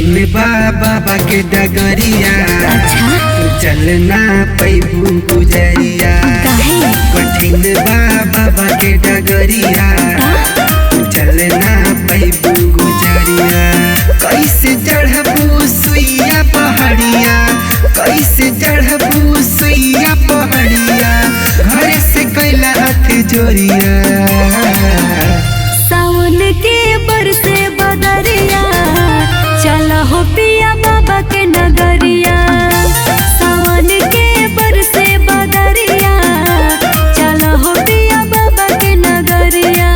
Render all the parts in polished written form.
कठिन बाबा के डगरिया तू चलना पैबू गुजरिया। कठिन बाबा के डगरिया तू चलना पैबू गुजरिया। कैसे चढ़बू सुइया पहाड़िया, कैसे चढ़बू सुइया पहाड़िया, घर से कैला हाथ जोड़िया। सावन के बरसे बदरिया चला हो पिया बाबा के नगरिया। सावन के बरसे बदरिया चला हो पिया बाबा के नगरिया।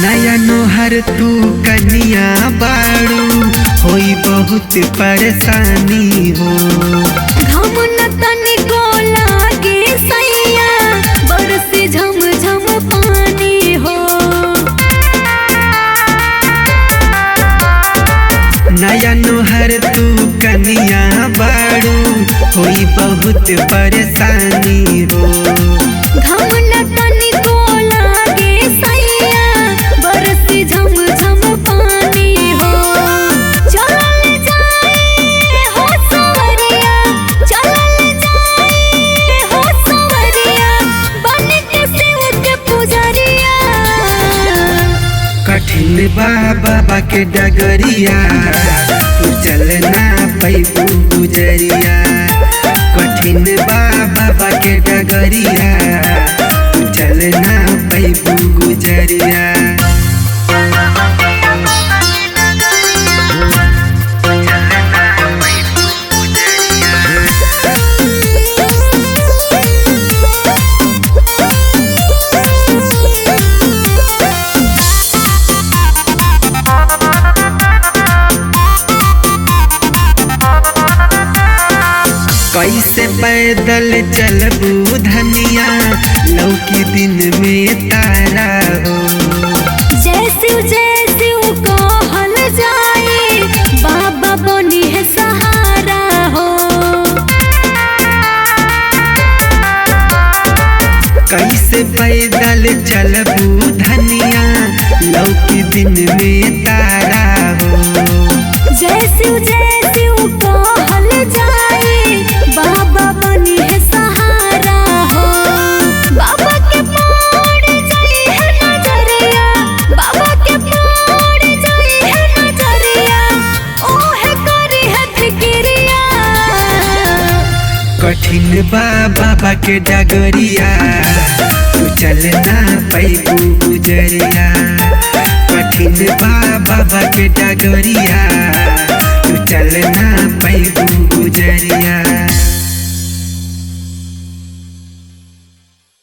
नया नोहर तू कनिया बाड़ू, होई बहुत परेशानी हो। घम न तनिको लागे सैया, बरसे झम झम पानी हो। नया नोहर तू कनिया बाड़ू, होई बहुत परेशानी हो। घम न तनिको लागे सैया, बरसे झम झम पानी हो। चलल जाए हो सवरिया, चलल जाए हो सवरिया, बन के शिव के पुजरिया। कठिन बाबा के डगरिया तू चलना पैबू गुजरिया। कठिन बाबा के डगरिया तू चलना पैबू गुजरिया। कैसे पैदल चलबू धनिया, लौकी दिन में तारा हो। जैसे कहल जाए, बाबा बनी है सहारा हो। कैसे पैदल चलबू धनिया, लौकी दिन में तारा हो। जैसे कहल जाए, बाबा बनी है सहारा हो। बाबा के पड़ जाई है नजरिया, बाबा के पड़ जाई है नजरिया, ओहे करी है फिक्रिया। कठिन बाबा के डगरिया तू चलना पैबू गुजरिया। कठिन बाबा के डगरिया